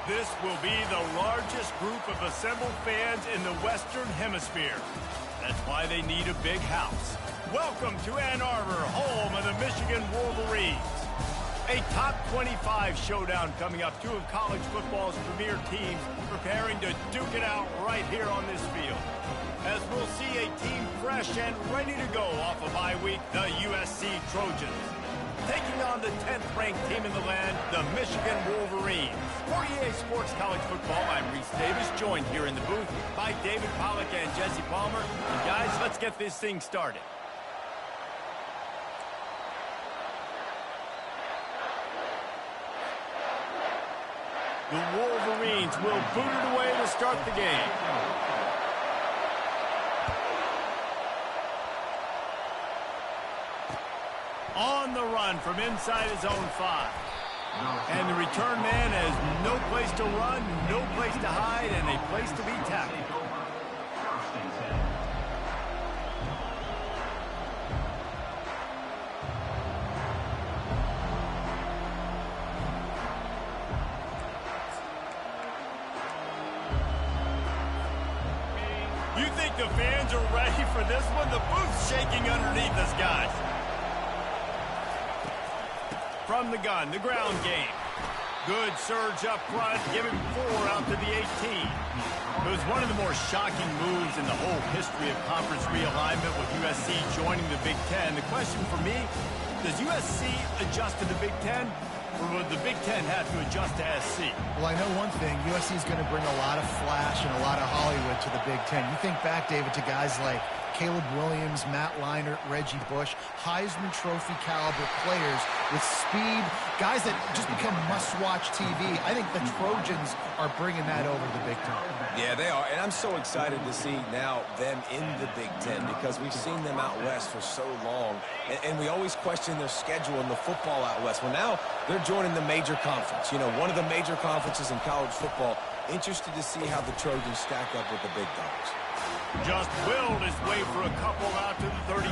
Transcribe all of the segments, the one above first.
This will be the largest group of assembled fans in the Western Hemisphere. That's why they need a big house. Welcome to Ann Arbor, home of the Michigan Wolverines. A top 25 showdown coming up. Two of college football's premier teams preparing to duke it out right here on this field. As we'll see a team fresh and ready to go off a bye week, the USC Trojans. Taking on the 10th-ranked team in the land, the Michigan Wolverines. For EA Sports College Football, I'm Reese Davis, joined here in the booth by David Pollack and Jesse Palmer. And guys, let's get this thing started. The Wolverines will boot it away to start the game. On the run from inside his own 5. And the return man has no place to run, no place to hide, and a place to be tackled. You think the fans are ready for this one? The booth's shaking underneath us, guys. From the gun, the ground game. Good surge up front, giving 4 out to the 18. It was one of the more shocking moves in the whole history of conference realignment with USC joining the Big Ten. The question for me, does USC adjust to the Big Ten, or would the Big Ten have to adjust to SC? Well, I know one thing. USC is going to bring a lot of flash and a lot of Hollywood to the Big Ten. You think back, David, to guys like Caleb Williams, Matt Leinart, Reggie Bush, Heisman Trophy caliber players with speed, guys that just become must-watch TV. I think the Trojans are bringing that over the Big Ten. Yeah, they are, and I'm so excited to see now them in the Big Ten because we've seen them out west for so long, and we always question their schedule in the football out west. Well, now they're joining the major conference, you know, one of the major conferences in college football. Interested to see how the Trojans stack up with the big dogs. Just willed his way for a couple out to the 35.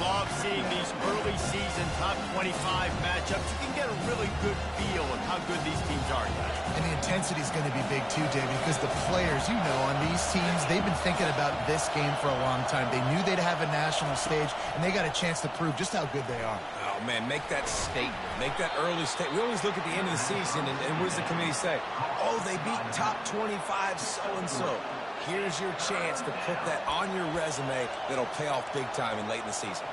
Love seeing these early season top 25 matchups. You can get a really good feel of how good these teams are, guys. And the intensity is going to be big too, David, because the players, you know, on these teams, they've been thinking about this game for a long time. They knew they'd have a national stage, and they got a chance to prove just how good they are. Oh, man, make that statement. Make that early statement. We always look at the end of the season, and what does the committee say? Oh, they beat top 25 so-and-so. Here's your chance to put that on your resume that'll pay off big time and late in the season.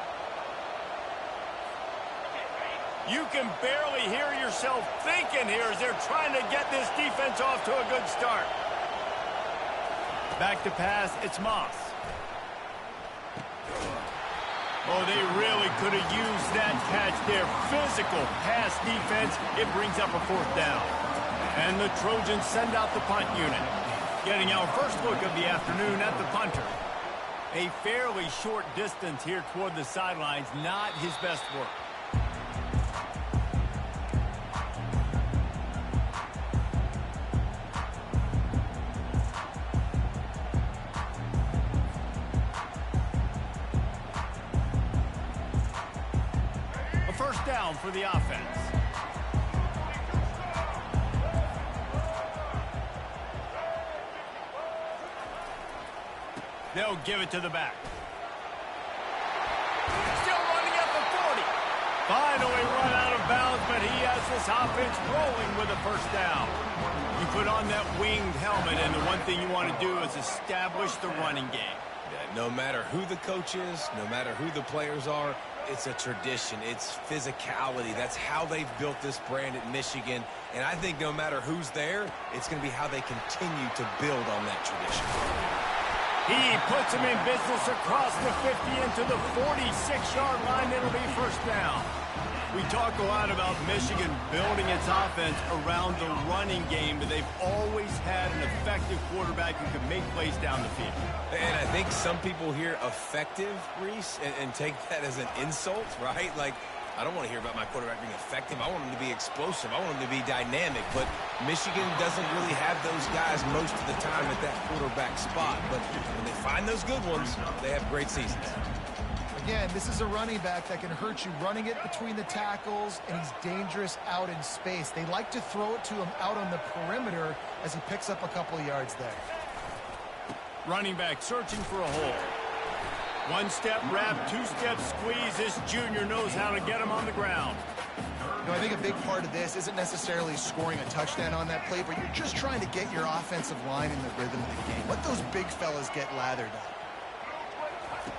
You can barely hear yourself thinking here as they're trying to get this defense off to a good start. Back to pass, it's Moss. Oh, they really could have used that catch there. Physical pass defense. It brings up a 4th down. And the Trojans send out the punt unit. Getting our first look of the afternoon at the punter. A fairly short distance here toward the sidelines, not his best work. A first down for the offense. They'll give it to the back. Still running at the 40. Finally run out of bounds, but he has this offense rolling with a first down. You put on that winged helmet, and the one thing you want to do is establish the running game. No matter who the coach is, no matter who the players are, it's a tradition. It's physicality. That's how they've built this brand at Michigan. And I think no matter who's there, it's going to be how they continue to build on that tradition. He puts him in business across the 50 into the 46-yard line. It'll be first down. We talk a lot about Michigan building its offense around the running game, but they've always had an effective quarterback who can make plays down the field. And I think some people hear effective, Reese, and take that as an insult, right? Like, I don't want to hear about my quarterback being effective. I want him to be explosive. I want him to be dynamic. But Michigan doesn't really have those guys most of the time at that quarterback spot. But when they find those good ones, they have great seasons. Again, this is a running back that can hurt you running it between the tackles, and he's dangerous out in space. They like to throw it to him out on the perimeter as he picks up a couple of yards there. Running back searching for a hole. One-step wrap, two-step squeeze. This junior knows how to get him on the ground. You know, I think a big part of this isn't necessarily scoring a touchdown on that play, but you're just trying to get your offensive line in the rhythm of the game. Let those big fellas get lathered up.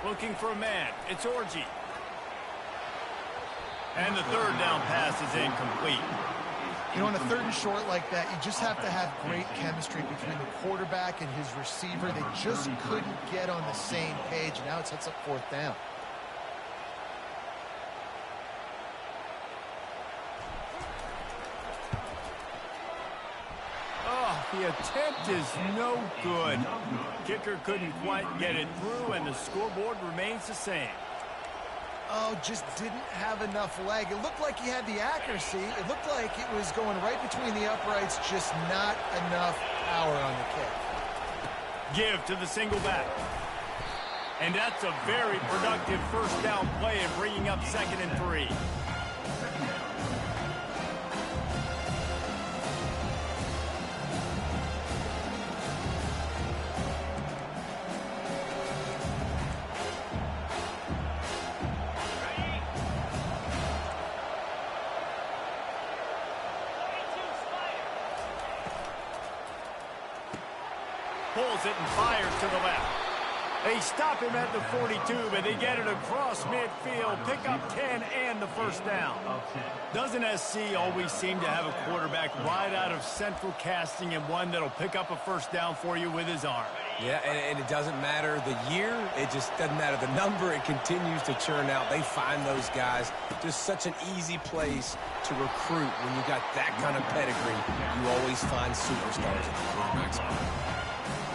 Looking for a man. It's Orji. And the third down pass is incomplete. You know, on a third and short like that, you just have to have great chemistry between the quarterback and his receiver. They just couldn't get on the same page. Now it sets up fourth down. The attempt is no good. Kicker couldn't quite get it through, and the scoreboard remains the same. Oh, just didn't have enough leg. It looked like he had the accuracy. It looked like it was going right between the uprights, just not enough power on the kick. Give to the single back. And that's a very productive first down play of bringing up 2nd and 3. Pulls it and fires to the left. They stop him at the 42, but they get it across midfield. Pick up 10 and the first down. Doesn't SC always seem to have a quarterback right out of central casting and one that'll pick up a first down for you with his arm? Yeah, and it doesn't matter the year. It just doesn't matter the number. It continues to churn out. They find those guys. Just such an easy place to recruit when you got that kind of pedigree. You always find superstars at the quarterback spot.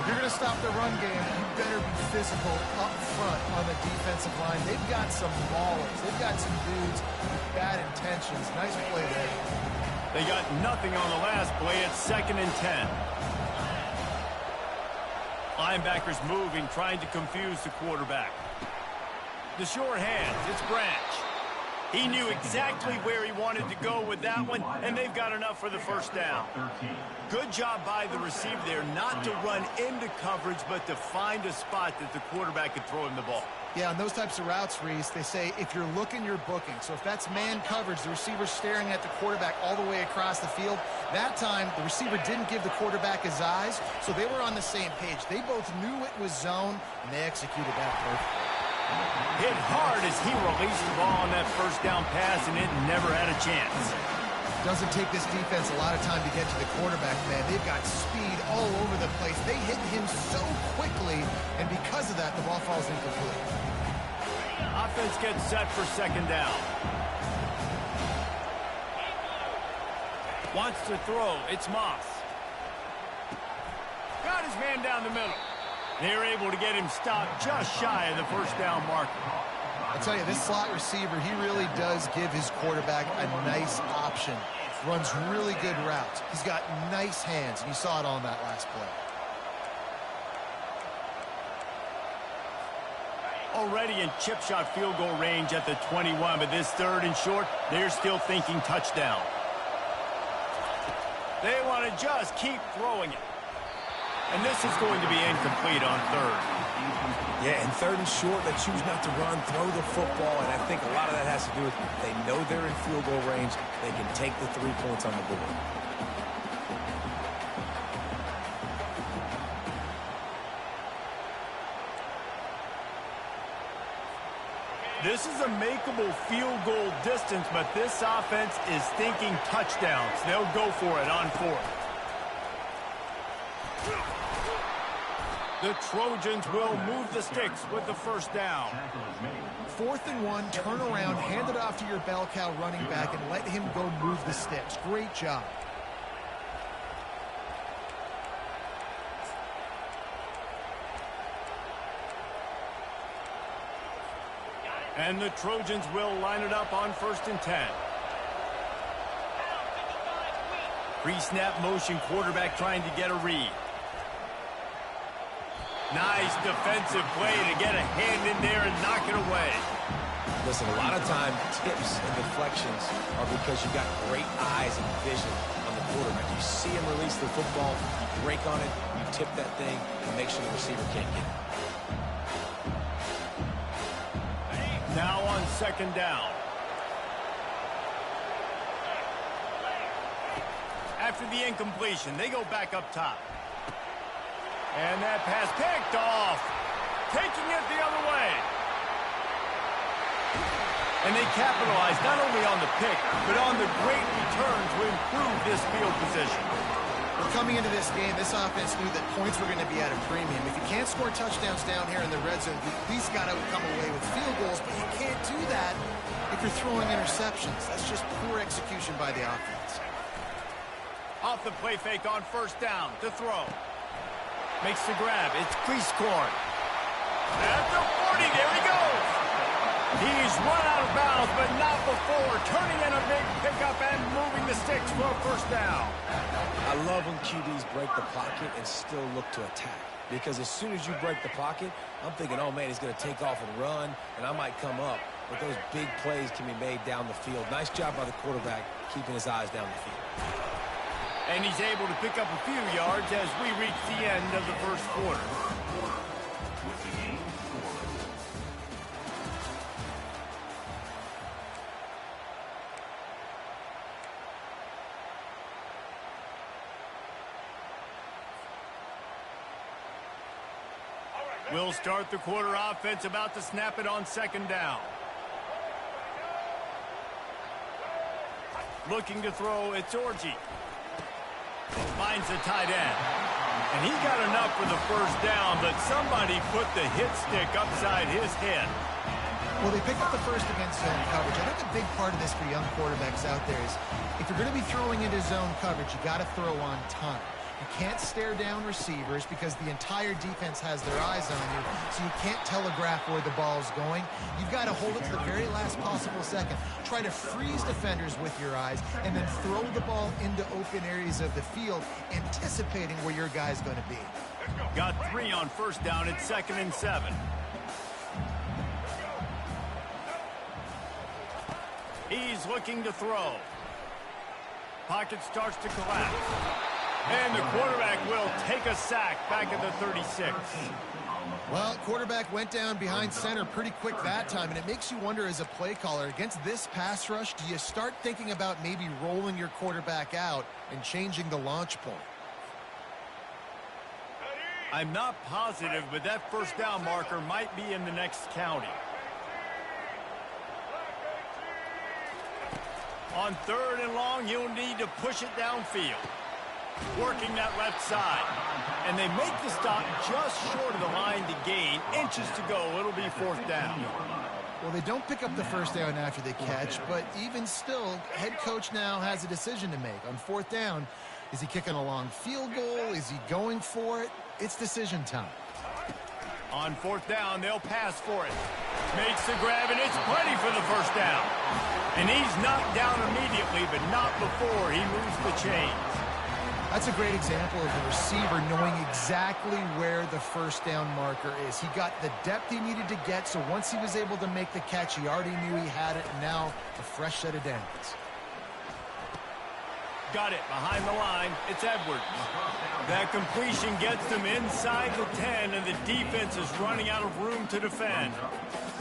If you're going to stop the run game, you better be physical up front on the defensive line. They've got some maulers. They've got some dudes with bad intentions. Nice play there. They got nothing on the last play. It's 2nd and 10. Linebackers moving, trying to confuse the quarterback. The short hands, it's Branch. He knew exactly where he wanted to go with that one, and they've got enough for the first down. Good job by the receiver there, not to run into coverage, but to find a spot that the quarterback could throw him the ball. Yeah, on those types of routes, Reese, they say if you're looking, you're booking. So if that's man coverage, the receiver's staring at the quarterback all the way across the field. That time, the receiver didn't give the quarterback his eyes, so they were on the same page. They both knew it was zone, and they executed that perfectly. Hit hard as he released the ball on that first down pass, and it never had a chance. Doesn't take this defense a lot of time to get to the quarterback, man. They've got speed all over the place. They hit him so quickly, and because of that, the ball falls incomplete. Offense gets set for 2nd down. Wants to throw. It's Moss. Got his man down the middle. They're able to get him stopped just shy of the first down marker. I tell you, this slot receiver, he really does give his quarterback a nice option. Runs really good routes. He's got nice hands, and you saw it on that last play. Already in chip shot field goal range at the 21, but this 3rd and short, they're still thinking touchdown. They want to just keep throwing it. And this is going to be incomplete on 3rd. Yeah, and 3rd and short, they choose not to run, throw the football, and I think a lot of that has to do with they know they're in field goal range. They can take the 3 points on the board. This is a makeable field goal distance, but this offense is thinking touchdowns. They'll go for it on 4th. The Trojans will move the sticks with the first down. 4th and 1, turn around, hand it off to your bell cow running back, and let him go move the sticks. Great job. And the Trojans will line it up on 1st and 10. Pre-snap motion, quarterback trying to get a read. Nice defensive play to get a hand in there and knock it away. Listen, a lot of time, tips and deflections are because you got great eyes and vision on the quarterback. You see him release the football, you break on it, you tip that thing, and make sure the receiver can't get it. Now on second down. After the incompletion, they go back up top. And that pass picked off. Taking it the other way. And they capitalize not only on the pick, but on the great return to improve this field position. Well, coming into this game, this offense knew that points were going to be at a premium. If you can't score touchdowns down here in the red zone, you at least got to come away with field goals, but you can't do that if you're throwing interceptions. That's just poor execution by the offense. Off the play fake on first down to throw. Makes the grab. It's crease corn. At the 40, there he goes. He's run out of bounds, but not before turning in a big pickup and moving the sticks for a first down. I love when QBs break the pocket and still look to attack. Because as soon as you break the pocket, I'm thinking, oh, man, he's going to take off and run, and I might come up. But those big plays can be made down the field. Nice job by the quarterback keeping his eyes down the field. And he's able to pick up a few yards as we reach the end of the first quarter. We'll start the quarter offense, about to snap it on second down. Looking to throw, it's Orji. Finds the tight end. And he got enough for the first down, but somebody put the hit stick upside his head. Well, they pick up the first against zone coverage. I think a big part of this for young quarterbacks out there is if you're going to be throwing into zone coverage, you got to throw on time. You can't stare down receivers because the entire defense has their eyes on you, so you can't telegraph where the ball's going. You've got to hold it to the very last possible second. Try to freeze defenders with your eyes and then throw the ball into open areas of the field, anticipating where your guy's going to be. Got 3 on first down at 2nd and 7. He's looking to throw. Pocket starts to collapse. And the quarterback will take a sack back at the 36. Well, quarterback went down behind center pretty quick that time, and it makes you wonder as a play caller, against this pass rush, do you start thinking about maybe rolling your quarterback out and changing the launch point? I'm not positive, but that first down marker might be in the next county. On 3rd and long, you'll need to push it downfield. Working that left side. And they make the stop just short of the line to gain. Inches to go. It'll be 4th down. Well, they don't pick up the first down after the catch, but even still, head coach now has a decision to make. On 4th down, is he kicking a long field goal? Is he going for it? It's decision time. On 4th down, they'll pass for it. Makes the grab, and it's plenty for the first down. And he's knocked down immediately, but not before he moves the chains. That's a great example of the receiver knowing exactly where the first down marker is. He got the depth he needed to get, so once he was able to make the catch, he already knew he had it, and now a fresh set of downs. Got it behind the line. It's Edwards. That completion gets them inside the 10, and the defense is running out of room to defend.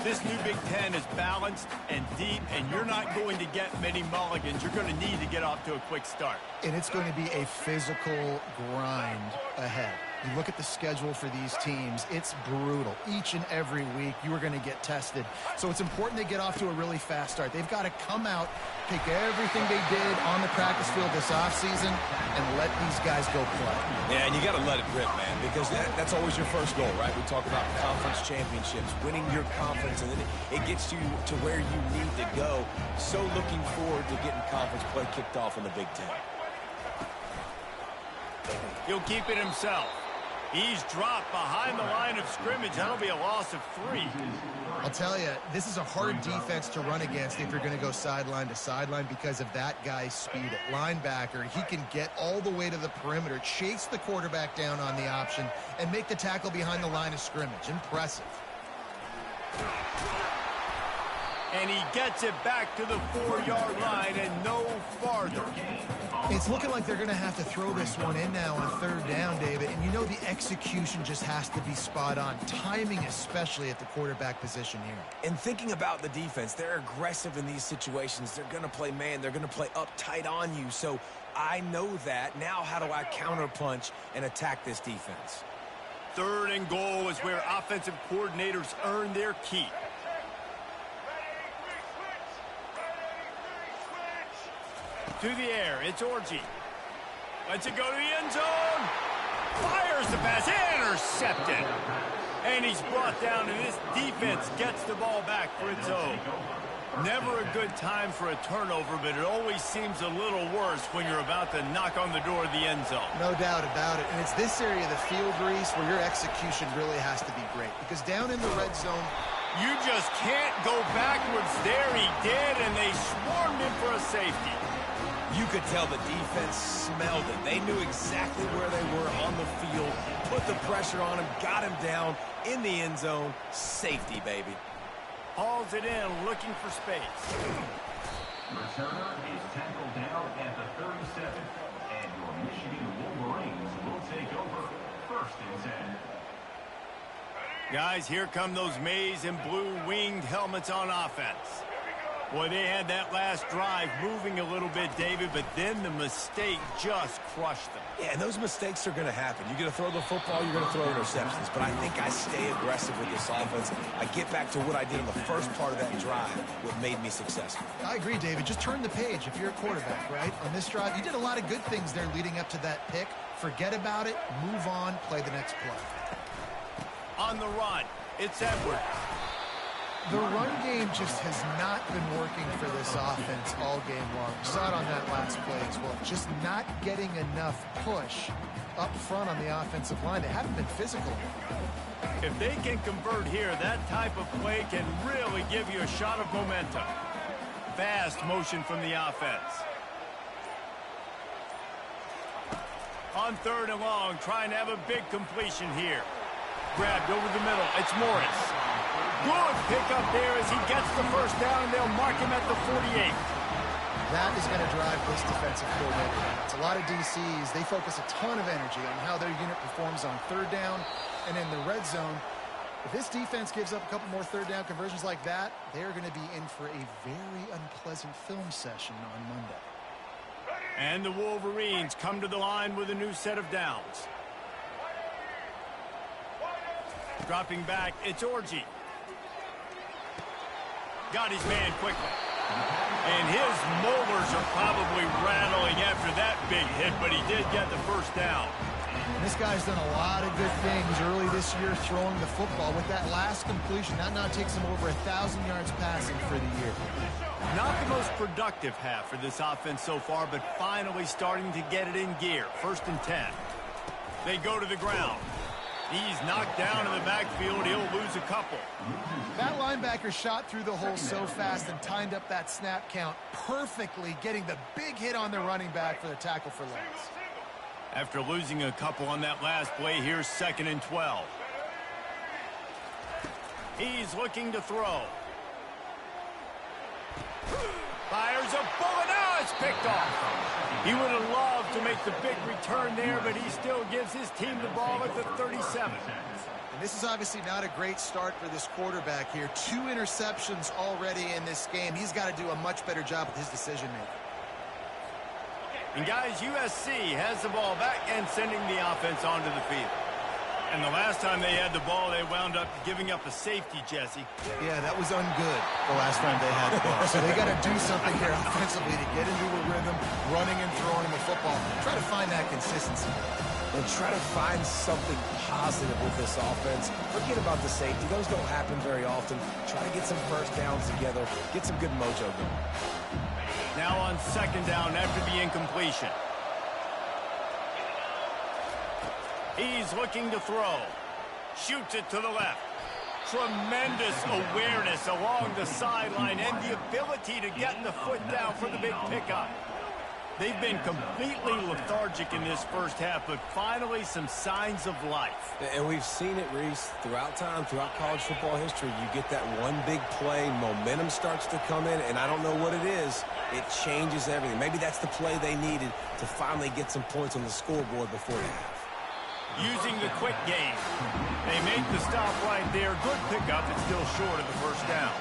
This new Big Ten is balanced and deep, and you're not going to get many mulligans. You're going to need to get off to a quick start. And it's going to be a physical grind ahead. You look at the schedule for these teams, it's brutal. Each and every week, you are going to get tested. So it's important they get off to a really fast start. They've got to come out, take everything they did on the practice field this offseason, and let these guys go play. Yeah, and you got to let it rip, man, because that's always your first goal, right? We talk about conference championships, winning your conference, and then it gets you to where you need to go. So looking forward to getting conference play kicked off in the Big Ten. He'll keep it himself. He's dropped behind the line of scrimmage. That'll be a loss of 3. I'll tell you, this is a hard defense to run against if you're going to go sideline to sideline because of that guy's speed at linebacker. He can get all the way to the perimeter, chase the quarterback down on the option, and make the tackle behind the line of scrimmage. Impressive. And he gets it back to the 4-yard line and no farther. It's looking like they're going to have to throw this one in now on 3rd down, David. And you know the execution just has to be spot on. Timing especially at the quarterback position here. And thinking about the defense, they're aggressive in these situations. They're going to play man. They're going to play uptight on you. So I know that. Now how do I counterpunch and attack this defense? 3rd and goal is where offensive coordinators earn their keep. To the air, it's Orji. Lets it go to the end zone. Fires the pass, intercepted. And he's brought down, and this defense gets the ball back for its own. Never a good time for a turnover, but it always seems a little worse when you're about to knock on the door of the end zone. No doubt about it. And it's this area of the field, Reese, where your execution really has to be great. Because down in the red zone, you just can't go backwards. There he did, and they swarmed him for a safety. You could tell the defense smelled it. They knew exactly where they were on the field, put the pressure on him, got him down in the end zone. Safety, baby. Hauls it in, looking for space. Returner is tackled down at the 37, and your Michigan Wolverines will take over 1st and 10. Guys, here come those maize and blue winged helmets on offense. Boy, they had that last drive moving a little bit, David, but then the mistake just crushed them. Yeah, and those mistakes are going to happen. You're going to throw the football, you're going to throw interceptions. But I think I stay aggressive with this offense. I get back to what I did in the first part of that drive, what made me successful. I agree, David. Just turn the page if you're a quarterback, right? On this drive, you did a lot of good things there leading up to that pick. Forget about it, move on, play the next play. On the run, it's Edwards. The run game just has not been working for this offense all game long. We saw it on that last play as well. Just not getting enough push up front on the offensive line. They haven't been physical. If they can convert here, that type of play can really give you a shot of momentum. Fast motion from the offense. On 3rd and long, trying to have a big completion here. Grabbed over the middle. It's Morris. Good pickup there as he gets the 1st down, and they'll mark him at the 48. That is going to drive this defensive coordinator. It's a lot of DCs. They focus a ton of energy on how their unit performs on 3rd down and in the red zone. If this defense gives up a couple more 3rd down conversions like that, they're going to be in for a very unpleasant film session on Monday. And the Wolverines come to the line with a new set of downs. Dropping back, it's Orji. Got his man quickly. And his molars are probably rattling after that big hit, but he did get the 1st down. And this guy's done a lot of good things early this year throwing the football. With that last completion, that now takes him over 1,000 yards passing for the year. Not the most productive half for this offense so far, but finally starting to get it in gear. 1st and 10. They go to the ground. He's knocked down in the backfield. He'll lose a couple. That linebacker shot through the hole so fast and timed up that snap count perfectly, getting the big hit on the running back for the tackle for loss. After losing a couple on that last play, here's 2nd and 12. He's looking to throw. Fires a bullet. Now it's picked off. He would have loved to make the big return there, but he still gives his team the ball at the 37. And this is obviously not a great start for this quarterback here. 2 interceptions already in this game. He's got to do a much better job with his decision-making. And guys, USC has the ball back and sending the offense onto the field. And the last time they had the ball, they wound up giving up a safety, Jesse. Yeah, that was ungood the last time they had the ball. So they got to do something here offensively to get into a rhythm, running and throwing the football. Try to find that consistency. And try to find something positive with this offense. Forget about the safety. Those don't happen very often. Try to get some 1st downs together. Get some good mojo going. Now on 2nd down after the incompletion. He's looking to throw. Shoots it to the left. Tremendous awareness along the sideline and the ability to get the foot down for the big pickup. They've been completely lethargic in this first half, but finally some signs of life. And we've seen it, Reese, throughout time, throughout college football history. You get that one big play, momentum starts to come in, and I don't know what it is. It changes everything. Maybe that's the play they needed to finally get some points on the scoreboard before the half. Using the quick game. They make the stop right there. Good pickup. It's still short of the first down.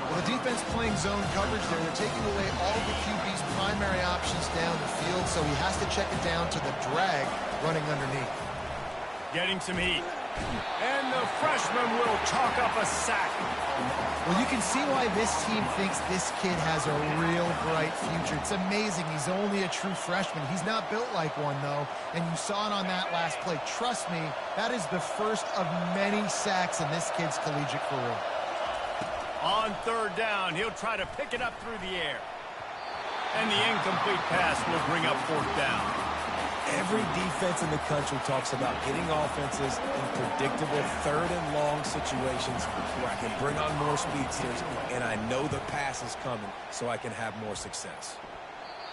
Well, the defense playing zone coverage there. They're taking away all the QB's primary options down the field, so he has to check it down to the drag running underneath. Getting some heat. And the freshman will chalk up a sack. Well, you can see why this team thinks this kid has a real bright future. It's amazing. He's only a true freshman. He's not built like one, though, and you saw it on that last play. Trust me, that is the first of many sacks in this kid's collegiate career. On third down, he'll try to pick it up through the air. And the incomplete pass will bring up fourth down. Every defense in the country talks about getting offenses in predictable third and long situations where I can bring on more speedsters and I know the pass is coming so I can have more success.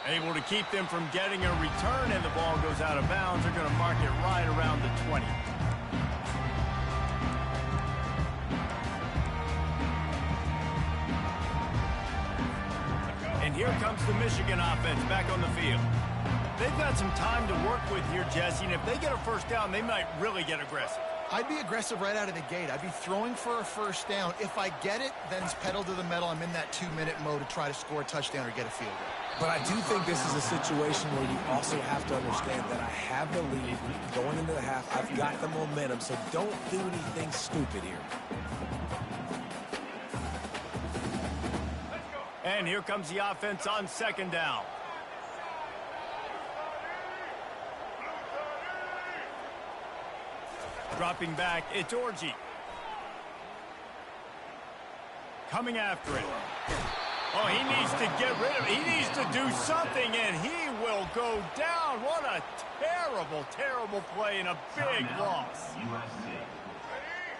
Able to keep them from getting a return, and the ball goes out of bounds. They're going to mark it right around the 20. And here comes the Michigan offense back on the field. They've got some time to work with here, Jesse, and if they get a first down, they might really get aggressive. I'd be aggressive right out of the gate. I'd be throwing for a first down. If I get it, then it's pedal to the metal. I'm in that 2-minute mode to try to score a touchdown or get a field goal. But I do think this is a situation where you also have to understand that I have the lead going into the half. I've got the momentum, so don't do anything stupid here. And here comes the offense on second down. Dropping back, it's Orji. Coming after it. Oh, he needs to get rid of it. He needs to do something, and he will go down. What a terrible, terrible play and a big loss. USC.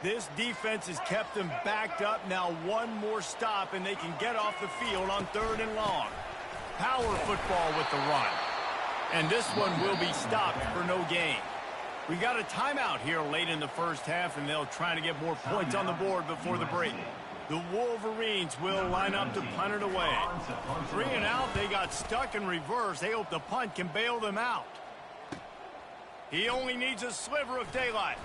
This defense has kept them backed up. Now one more stop, and they can get off the field on third and long. Power football with the run. And this one will be stopped for no gain. We got a timeout here late in the first half, and they'll try to get more points on the board before the break. The Wolverines will line up to punt it away. 3 and out, they got stuck in reverse. They hope the punt can bail them out. He only needs a sliver of daylight.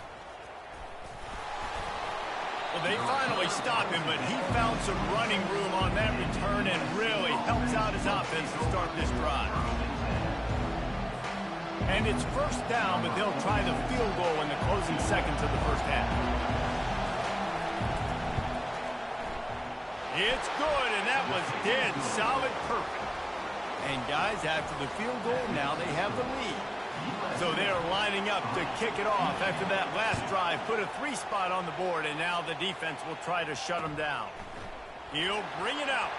Well, they finally stop him, but he found some running room on that return and really helps out his offense to start this drive. And it's first down, but they'll try the field goal in the closing seconds of the first half. It's good, and that was dead solid perfect. And guys, after the field goal, now they have the lead. So they're lining up to kick it off after that last drive. Put a 3 spot on the board, and now the defense will try to shut them down. He'll bring it out.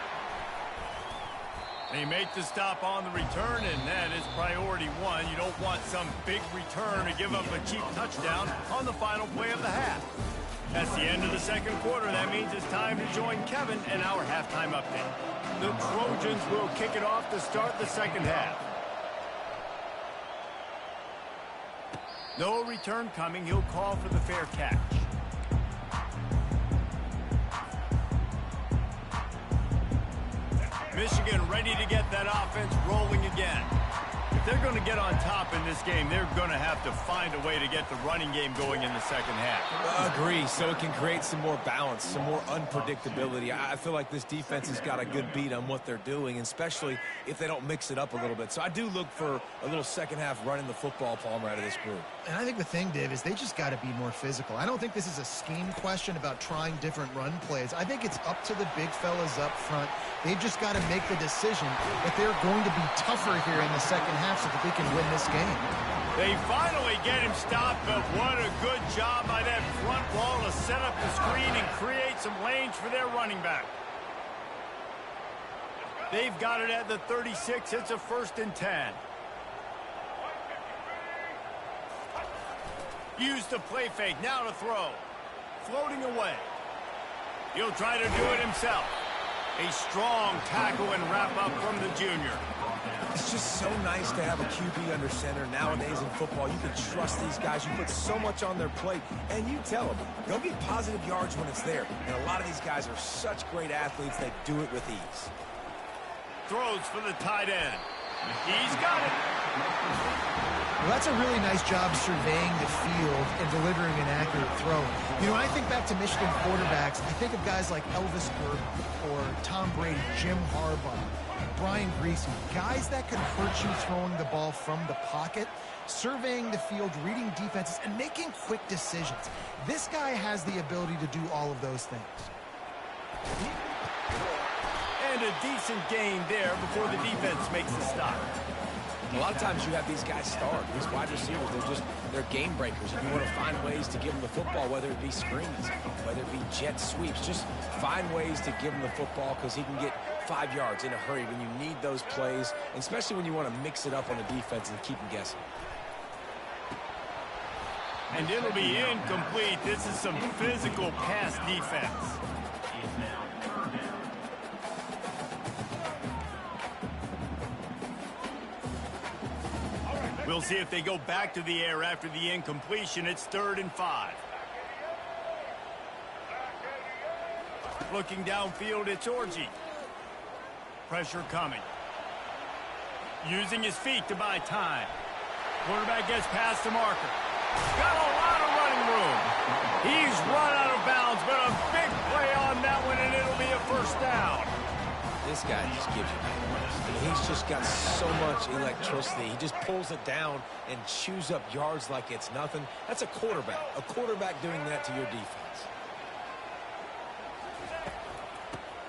They make the stop on the return, and that is priority one. You don't want some big return to give up a cheap touchdown on the final play of the half. That's the end of the second quarter. That means it's time to join Kevin in our halftime update. The Trojans will kick it off to start the second half. No return coming. He'll call for the fair catch. Michigan ready to get that offense rolling again. If they're going to get on top in this game, they're going to have to find a way to get the running game going in the second half. Agree, so it can create some more balance, some more unpredictability. I feel like this defense has got a good beat on what they're doing, especially if they don't mix it up a little bit. So I do look for a little second half running the football, Palmer, out of this group. And I think the thing, Dave, is they just got to be more physical. I don't think this is a scheme question about trying different run plays. I think it's up to the big fellas up front. They've just got to make the decision that they're going to be tougher here in the second half so that they can win this game. They finally get him stopped, but what a good job by that front wall to set up the screen and create some lanes for their running back. They've got it at the 36. It's a 1st and 10. Use the play fake, now to throw. Floating away. He'll try to do it himself. A strong tackle and wrap up from the junior. It's just so nice to have a QB under center. Nowadays in football, you can trust these guys. You put so much on their plate, and you tell them, go get positive yards when it's there. And a lot of these guys are such great athletes that do it with ease. Throws for the tight end. He's got it. Well, that's a really nice job surveying the field and delivering an accurate throw. You know, when I think back to Michigan quarterbacks, I think of guys like Elvis Burton or Tom Brady, Jim Harbaugh, Brian Greasy, guys that could hurt you throwing the ball from the pocket, surveying the field, reading defenses, and making quick decisions. This guy has the ability to do all of those things. And a decent gain there before the defense makes the stop. A lot of times you have these guys start, these wide receivers, they're game breakers. And you want to find ways to give them the football, whether it be screens, whether it be jet sweeps. Just find ways to give him the football because he can get 5 yards in a hurry when you need those plays, especially when you want to mix it up on the defense and keep them guessing. And it'll be incomplete. This is some physical pass defense. We'll see if they go back to the air after the incompletion. It's 3rd and 5. Looking downfield, it's Orji. Pressure coming. Using his feet to buy time. Quarterback gets past the marker. Got a lot of running room. He's run out of bounds, but a big play on that one, and it'll be a first down. This guy just gives you nightmares. He's just got so much electricity. He just pulls it down and chews up yards like it's nothing. That's a quarterback. A quarterback doing that to your defense.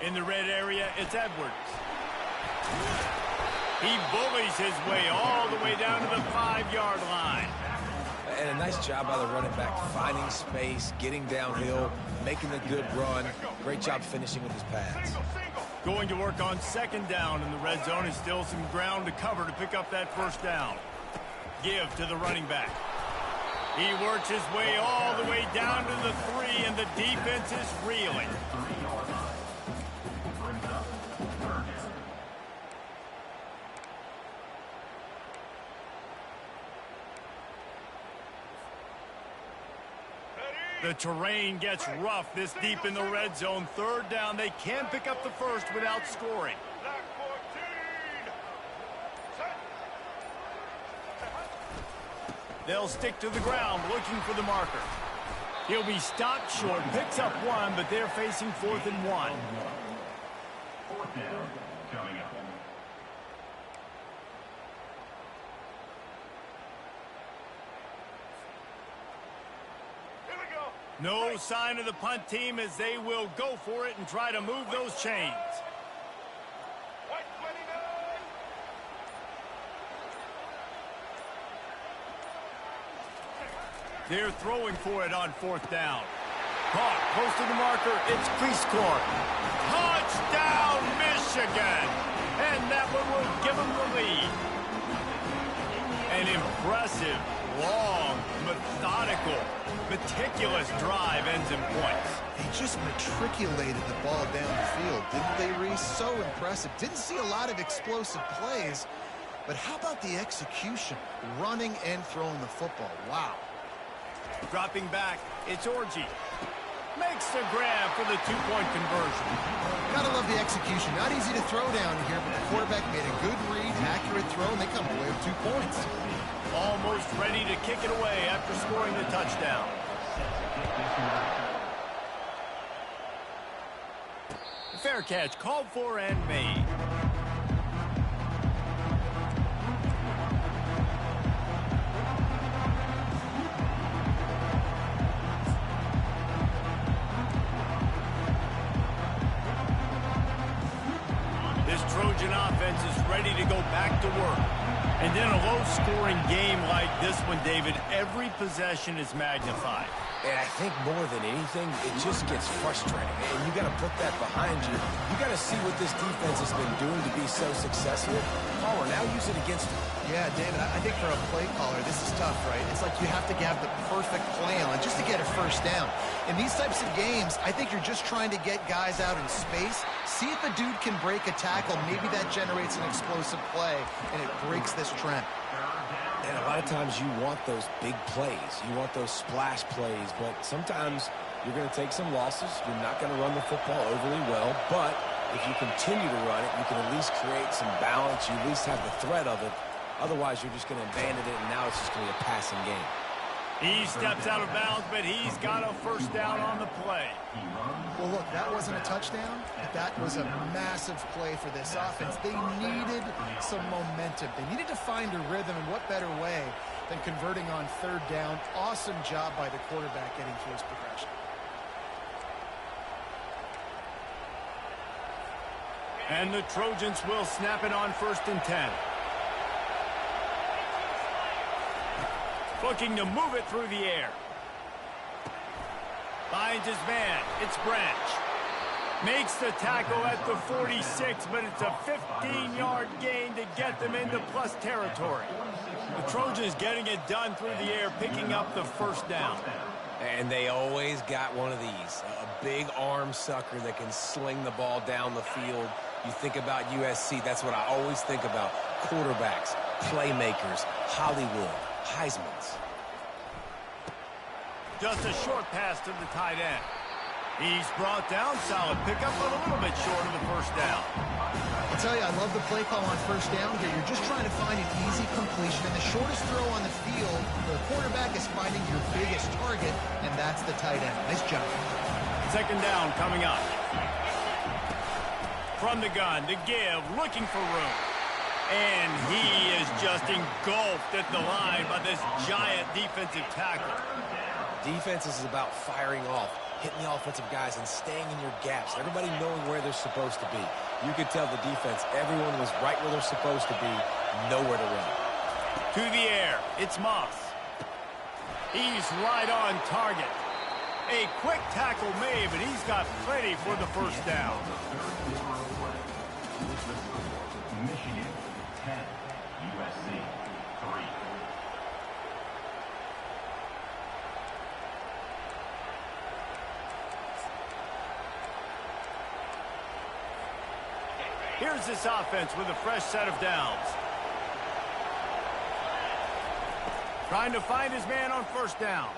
In the red area, it's Edwards. He bullies his way all the way down to the 5-yard line. And a nice job by the running back, finding space, getting downhill, making a good run. Great job finishing with his pads. Going to work on 2nd down, and the red zone is still some ground to cover to pick up that first down. Give to the running back. He works his way all the way down to the 3, and the defense is reeling. The terrain gets rough this deep in the red zone. 3rd down. They can pick up the first without scoring. They'll stick to the ground looking for the marker. He'll be stopped short, picks up 1, but they're facing 4th and 1. 4th down coming up. No sign of the punt team as they will go for it and try to move those chains. They're throwing for it on 4th down. Caught close to the marker. It's Prieskorn. Touchdown, Michigan! And that one will give them the lead. An impressive, long, methodical, meticulous drive ends in points. They just matriculated the ball down the field, didn't they, Reese? So impressive. Didn't see a lot of explosive plays, but how about the execution? Running and throwing the football. Wow. Dropping back, it's Orji. Makes the grab for the 2-point conversion. Gotta love the execution. Not easy to throw down here, but the quarterback made a good read, accurate throw, and they come away with 2 points. Almost ready to kick it away after scoring the touchdown. Fair catch called for and made. This Trojan offense is ready to go back to work. And in a low-scoring game like this one, David, every possession is magnified. And I think more than anything, it just gets frustrating. And you got to put that behind you. You got to see what this defense has been doing to be so successful. Caller, now use it against them. Yeah, David, I think for a play caller, this is tough, right? It's like you have to have the perfect plan just to get a first down. In these types of games, I think you're just trying to get guys out in space, see if a dude can break a tackle. Maybe that generates an explosive play, and it breaks this trend. And a lot of times you want those big plays. You want those splash plays, but sometimes you're going to take some losses. You're not going to run the football overly well, but if you continue to run it, you can at least create some balance. You at least have the threat of it. Otherwise, you're just going to abandon it, and now it's just going to be a passing game. He steps out of bounds, but he's got a first down on the play. Well, look, that wasn't a touchdown, but that was a massive play for this offense. They needed some momentum. They needed to find a rhythm, and what better way than converting on third down. Awesome job by the quarterback getting through his progression. And the Trojans will snap it on 1st and 10. Looking to move it through the air. Finds his man. It's Branch. Makes the tackle at the 46, but it's a 15-yard gain to get them into plus territory. The Trojans getting it done through the air, picking up the first down. And they always got one of these, a big arm sucker that can sling the ball down the field. You think about USC, that's what I always think about. Quarterbacks, playmakers, Hollywood, Heisman's. Just a short pass to the tight end. He's brought down, solid pickup, but a little bit short of the first down. I'll tell you, I love the play call on first down here. You're just trying to find an easy completion, and the shortest throw on the field, the quarterback is finding your biggest target, and that's the tight end. Nice job. 2nd down coming up. From the gun, the give, looking for room. And he is just engulfed at the line by this giant defensive tackle. Defense is about firing off, hitting the offensive guys and staying in your gaps. Everybody knowing where they're supposed to be. You could tell the defense, everyone was right where they're supposed to be, nowhere to run. To the air, it's Moss. He's right on target. A quick tackle made, but he's got plenty for the first down. Michigan 10, USC 3. Here's this offense with a fresh set of downs. Trying to find his man on first down.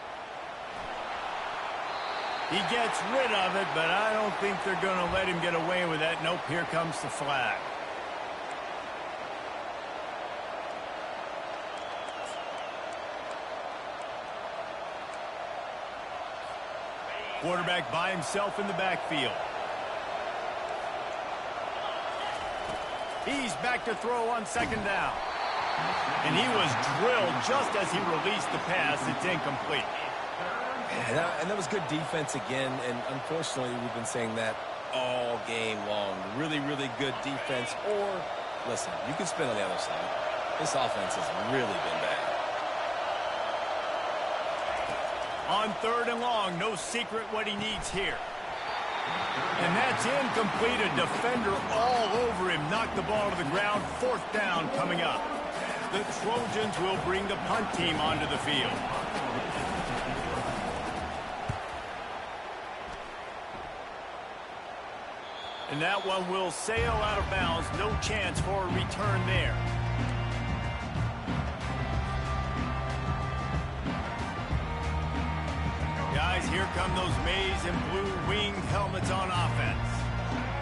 He gets rid of it, but I don't think they're going to let him get away with that. Nope, here comes the flag. Quarterback by himself in the backfield. He's back to throw on 2nd down. And he was drilled just as he released the pass. It's incomplete. And that was good defense again, and unfortunately we've been saying that all game long. Really, really good defense. Or, listen, you can spin on the other side. This offense has really been bad. On 3rd and long, no secret what he needs here. And that's incomplete. A defender all over him. Knocked the ball to the ground. 4th down coming up. The Trojans will bring the punt team onto the field. And that one will sail out of bounds. No chance for a return there. Guys, here come those maize and blue winged helmets on offense.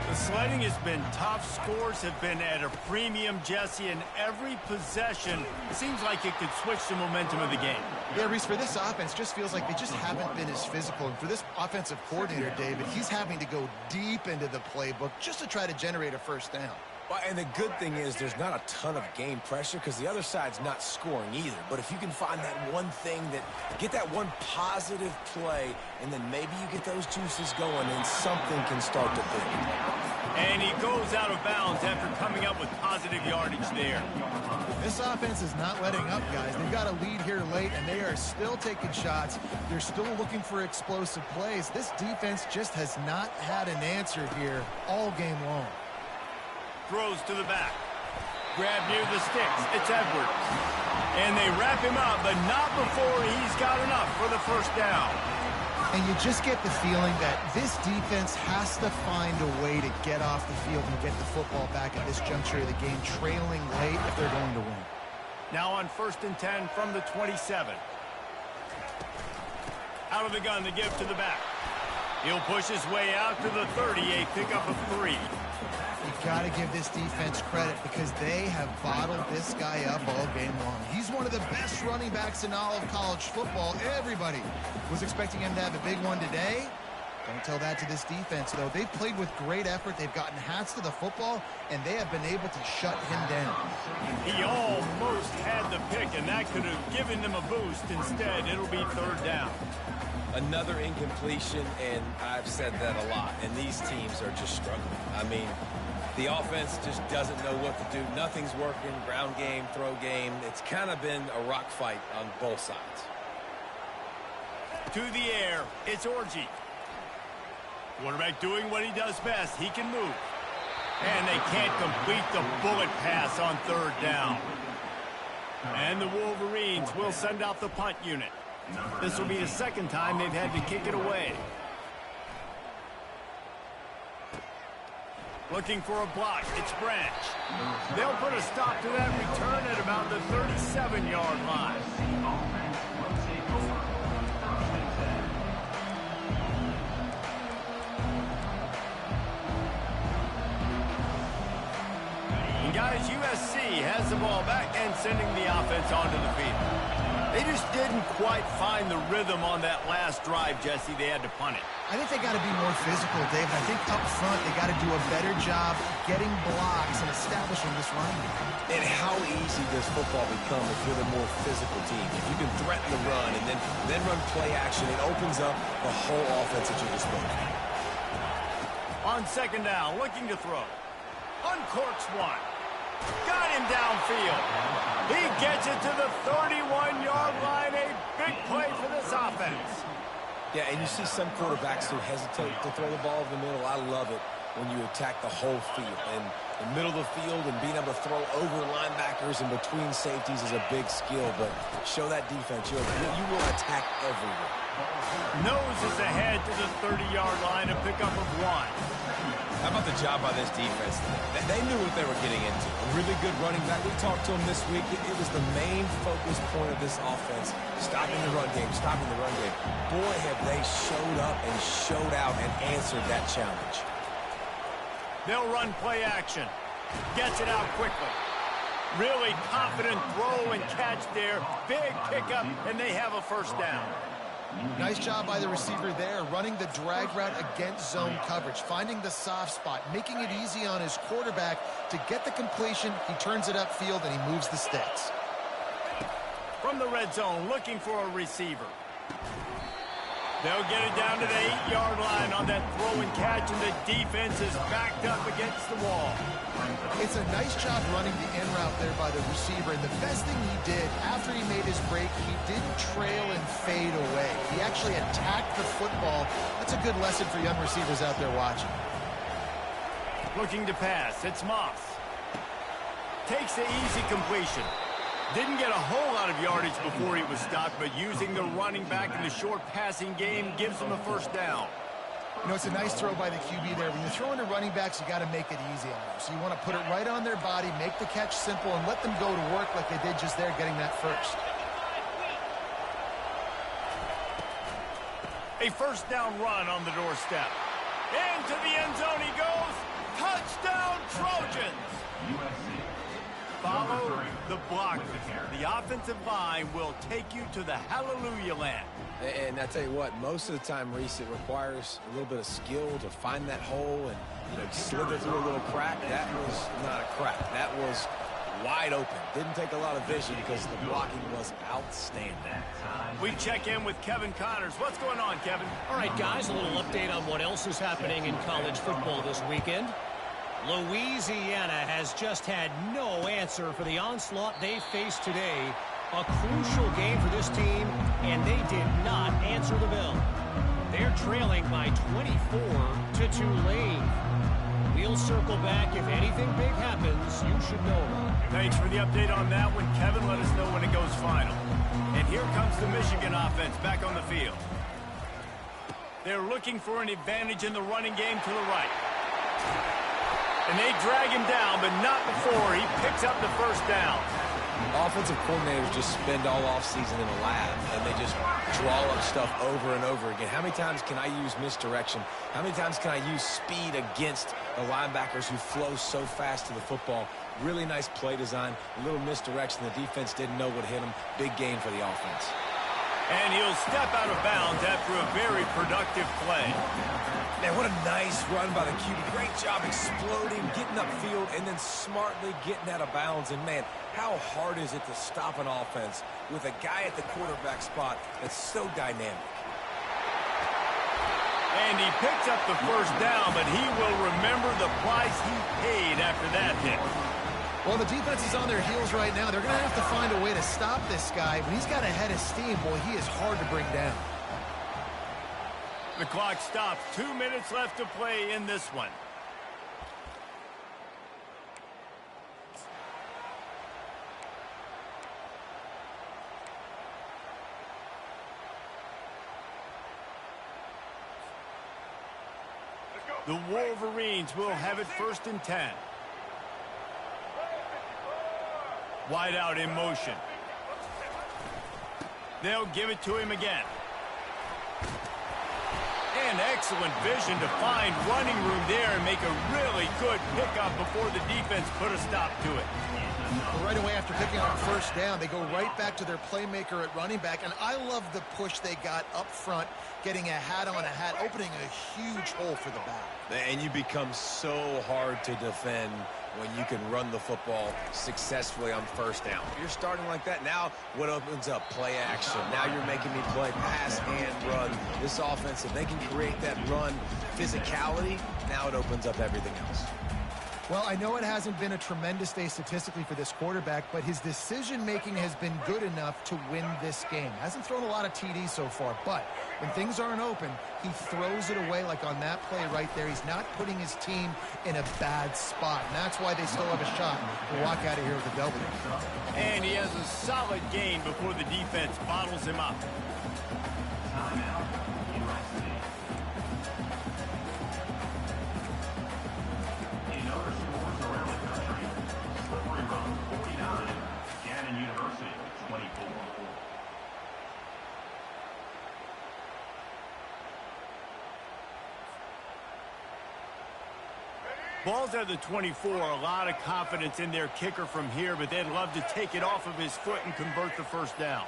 The sledding has been tough. Scores have been at a premium, Jesse, and every possession seems like it could switch the momentum of the game. Yeah, Reese, for this offense, just feels like they just haven't been as physical. And for this offensive coordinator, David, he's having to go deep into the playbook just to try to generate a first down. Well, and the good thing is there's not a ton of game pressure because the other side's not scoring either. But if you can find that one thing, get that one positive play, and then maybe you get those juices going and something can start to build. And he goes out of bounds after coming up with positive yardage there. This offense is not letting up, guys. They've got a lead here late, and they are still taking shots. They're still looking for explosive plays. This defense just has not had an answer here all game long. Throws to the back. Grab near the sticks. It's Edwards. And they wrap him up, but not before he's got enough for the first down. And you just get the feeling that this defense has to find a way to get off the field and get the football back at this juncture of the game, trailing late if they're going to win. Now on 1st and 10 from the 27. Out of the gun to give to the back. He'll push his way out to the 30, a pickup of 3. You've got to give this defense credit because they have bottled this guy up all game long. He's one of the best running backs in all of college football. Everybody was expecting him to have a big one today. Don't tell that to this defense, though. They've played with great effort. They've gotten hats to the football, and they have been able to shut him down. He almost had the pick, and that could have given them a boost. Instead, it'll be 3rd down. Another incompletion, and I've said that a lot, and these teams are just struggling. I mean, the offense just doesn't know what to do. Nothing's working. Ground game, throw game. It's kind of been a rock fight on both sides. To the air, it's Orji. Quarterback doing what he does best. He can move. And they can't complete the bullet pass on 3rd down. And the Wolverines will send out the punt unit. This will be the 2nd time they've had to kick it away. Looking for a block. It's Branch. They'll put a stop to that return at about the 37-yard line. And guys, USC has the ball back and sending the offense onto the field. They just didn't quite find the rhythm on that last drive, Jesse. They had to punt it. I think they got to be more physical, Dave. I think up front they got to do a better job getting blocks and establishing this run. And how easy does football become if you're the more physical team? If you can threaten the run and then run play action, it opens up the whole offense at your disposal. On 2nd down, looking to throw. Uncorks one. Got him downfield. He gets it to the 31-yard line. A big play for this offense. Yeah, and you see some quarterbacks who hesitate to throw the ball over the middle. I love it when you attack the whole field. And the middle of the field and being able to throw over linebackers and between safeties is a big skill. But show that defense. You will attack everywhere. Noses ahead to the 30-yard line, a pickup of 1. How about the job by this defense today? They knew what they were getting into. A really good running back. We talked to him this week. It was the main focus point of this offense. Stopping the run game, stopping the run game. Boy, have they showed up and showed out and answered that challenge. They'll run play action. Gets it out quickly. Really confident throw and catch there. Big pickup, and they have a 1st down. Nice job by the receiver there, running the drag route against zone coverage, finding the soft spot, making it easy on his quarterback to get the completion. He turns it upfield, and he moves the sticks. From the red zone, looking for a receiver. They'll get it down to the 8-yard line on that throw and catch, and the defense is backed up against the wall. It's a nice job running the in route there by the receiver, and the best thing he did after he made his break, he didn't trail and fade away. He actually attacked the football. That's a good lesson for young receivers out there watching. Looking to pass, it's Moss. Takes the easy completion. Didn't get a whole lot of yardage before he was stopped, but using the running back in the short passing game gives him a 1st down. You know, it's a nice throw by the QB there. When you're throwing to running backs, you got to make it easy on them. So you want to put it right on their body, make the catch simple, and let them go to work like they did just there, getting that 1st. A 1st down run on the doorstep. Into the end zone he goes. Touchdown, Trojans! USC. Follow the block. The offensive line will take you to the hallelujah land. And I tell you what, most of the time, Reese, it requires a little bit of skill to find that hole and slither through a little crack. That was not a crack. That was wide open. Didn't take a lot of vision because the blocking was outstanding. We check in with Kevin Connors. What's going on, Kevin? All right, guys, a little update on what else is happening in college football this weekend. Louisiana has just had no answer for the onslaught they faced today. A crucial game for this team, and they did not answer the bell. They're trailing by 24 to Tulane. We'll circle back if anything big happens you should know about. Thanks for the update on that one, Kevin. Let us know when it goes final. And here comes the Michigan offense back on the field. They're looking for an advantage in the running game to the right. And they drag him down, but not before he picks up the first down. Offensive coordinators just spend all offseason in a lab, and they just draw up stuff over and over again. How many times can I use misdirection? How many times can I use speed against the linebackers who flow so fast to the football? Really nice play design, a little misdirection. The defense didn't know what hit him. Big gain for the offense. And he'll step out of bounds after a very productive play. Man, what a nice run by the QB. Great job exploding, getting upfield, and then smartly getting out of bounds. And, man, how hard is it to stop an offense with a guy at the quarterback spot that's so dynamic? And he picks up the first down, but he will remember the price he paid after that hit. Well, the defense is on their heels right now. They're going to have to find a way to stop this guy. When he's got a head of steam, boy, he is hard to bring down. The clock stops. 2 minutes left to play in this one. The Wolverines will have it 1st and 10. Wide out in motion. They'll give it to him again. And excellent vision to find running room there and make a really good pickup before the defense put a stop to it. Well, right away after picking up the first down, they go right back to their playmaker at running back. And I love the push they got up front, getting a hat on a hat, opening a huge hole for the back. And you become so hard to defend when you can run the football successfully on first down. If you're starting like that, now what opens up? Play action. Now you're making me play pass and run. This offense, if they can create that run physicality, now it opens up everything else. Well, I know it hasn't been a tremendous day statistically for this quarterback, but his decision-making has been good enough to win this game. Hasn't thrown a lot of TDs so far, but when things aren't open, he throws it away like on that play right there. He's not putting his team in a bad spot, and that's why they still have a shot to walk out of here with a W. And he has a solid gain before the defense bottles him up. Timeout, USC. In other sports around the country, Slippery Road 49, Gannon University 24. Ball's at the 24. A lot of confidence in their kicker from here, but they'd love to take it off of his foot and convert the first down.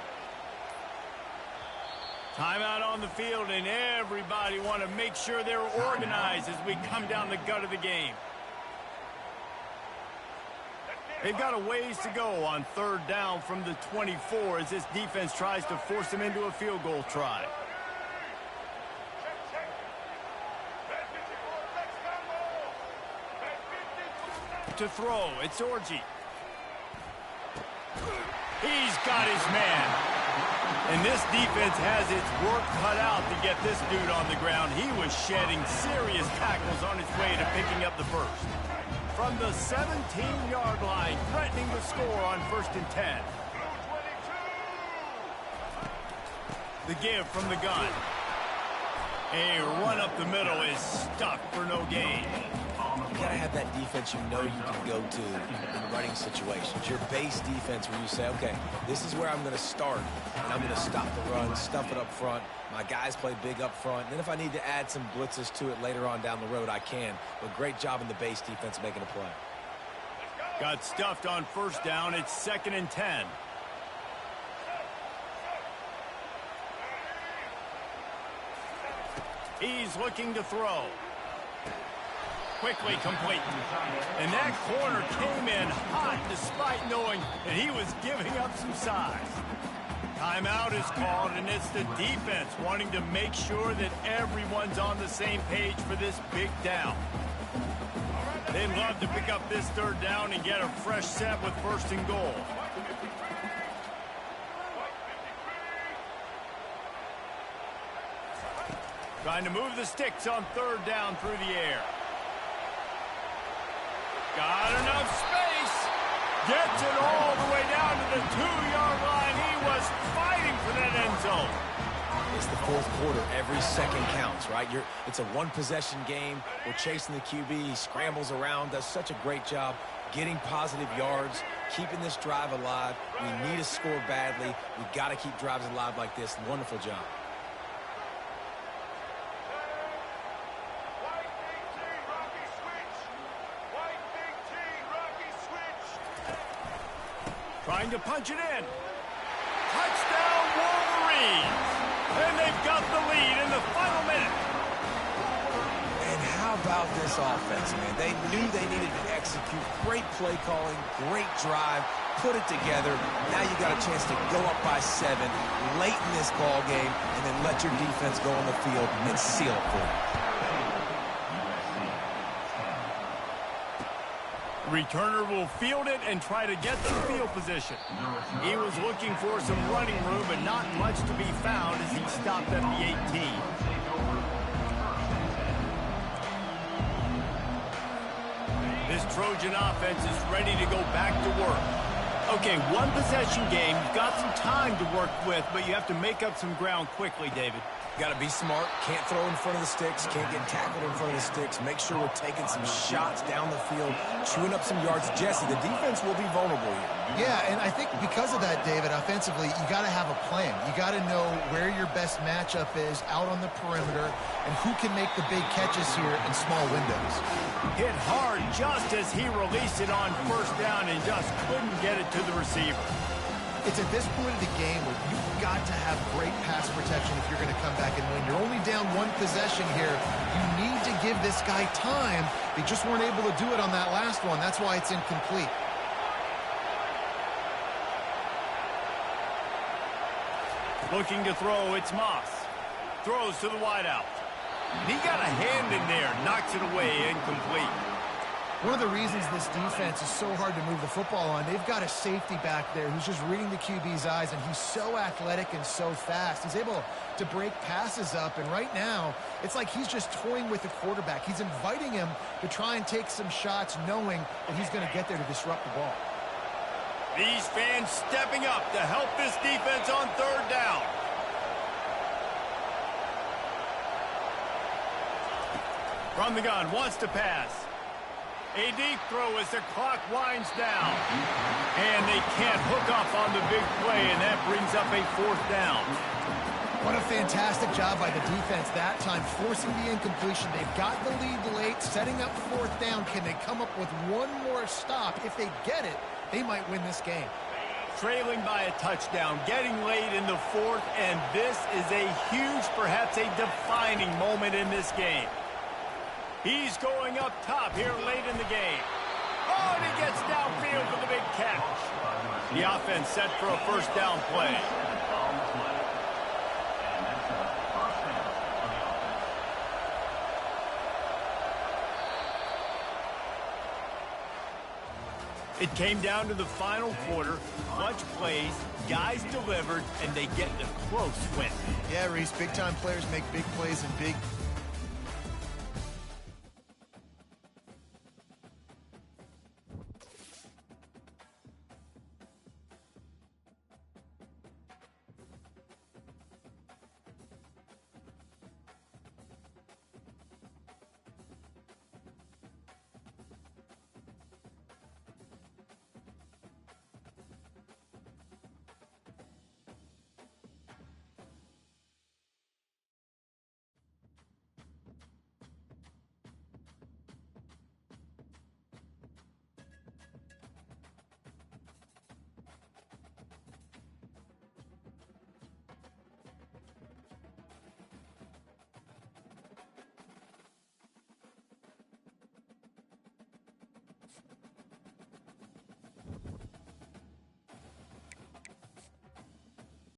Timeout on the field, and everybody want to make sure they're organized as we come down the gut of the game. They've got a ways to go on 3rd down from the 24 as this defense tries to force them into a field goal try. To throw, it's Orji. He's got his man. And this defense has its work cut out to get this dude on the ground. He was shedding serious tackles on his way to picking up the first. From the 17-yard line, threatening to score on 1st and 10. The give from the gun. A run up the middle is stuffed for no gain. You got to have that defense you know you can go to in running situations. Your base defense where you say, okay, this is where I'm going to start, and I'm going to stop the run, stuff it up front. My guys play big up front. And then if I need to add some blitzes to it later on down the road, I can. But great job in the base defense making a play. Got stuffed on 1st down. It's 2nd and 10. He's looking to throw. Quickly complete. And that corner came in hot despite knowing that he was giving up some size. Timeout is called, and it's the defense wanting to make sure that everyone's on the same page for this big down. They'd love to pick up this third down and get a fresh set with first and goal. Trying to move the sticks on third down through the air. Got enough space. Gets it all the way down to the 2-yard line. He was fighting for that end zone. It's the fourth quarter. Every second counts, right? It's a one-possession game. We're chasing the QB. He scrambles around, does such a great job getting positive yards, keeping this drive alive. We need to score badly. We got to keep drives alive like this. Wonderful job. Trying to punch it in. Touchdown, Wolverines! And they've got the lead in the final minute. And how about this offense, man? They knew they needed to execute. Great play calling, great drive, put it together. Now you got a chance to go up by 7 late in this ball game and then let your defense go on the field and seal it for you. Returner will field it and try to get to the field position. He was looking for some running room, but not much to be found as he stopped at the 18. This Trojan offense is ready to go back to work. Okay, one possession game. You've got some time to work with, but you have to make up some ground quickly, David. Got to be smart. Can't throw in front of the sticks. Can't get tackled in front of the sticks. Make sure we're taking some shots down the field, chewing up some yards. Jesse, the defense will be vulnerable here. Yeah, and I think because of that, David, offensively, you got to have a plan. You got to know where your best matchup is out on the perimeter and who can make the big catches here in small windows. Hit hard just as he released it on first down and just couldn't get it to the receiver. It's at this point of the game where you've got to have great pass protection if you're going to come back and win. You're only down one possession here. You need to give this guy time. They just weren't able to do it on that last one. That's why it's incomplete. Looking to throw, it's Moss. Throws to the wideout. He got a hand in there, knocks it away, incomplete. One of the reasons this defense is so hard to move the football on, they've got a safety back there who's just reading the QB's eyes, and he's so athletic and so fast. He's able to break passes up, and right now, it's like he's just toying with the quarterback. He's inviting him to try and take some shots, knowing that he's going to get there to disrupt the ball. These fans stepping up to help this defense on third down. From the gun, wants to pass. A deep throw as the clock winds down. And they can't hook up on the big play, and that brings up a fourth down. What a fantastic job by the defense that time, forcing the incompletion. They've got the lead late, setting up fourth down. Can they come up with one more stop? If they get it, they might win this game. Trailing by a touchdown, getting late in the fourth, and this is a huge, perhaps a defining moment in this game. He's going up top here late in the game. Oh, and he gets downfield for the big catch. The offense set for a first down play. It came down to the final quarter. Clutch plays, guys delivered, and they get the close win. Yeah, Reese, big-time players make big plays in big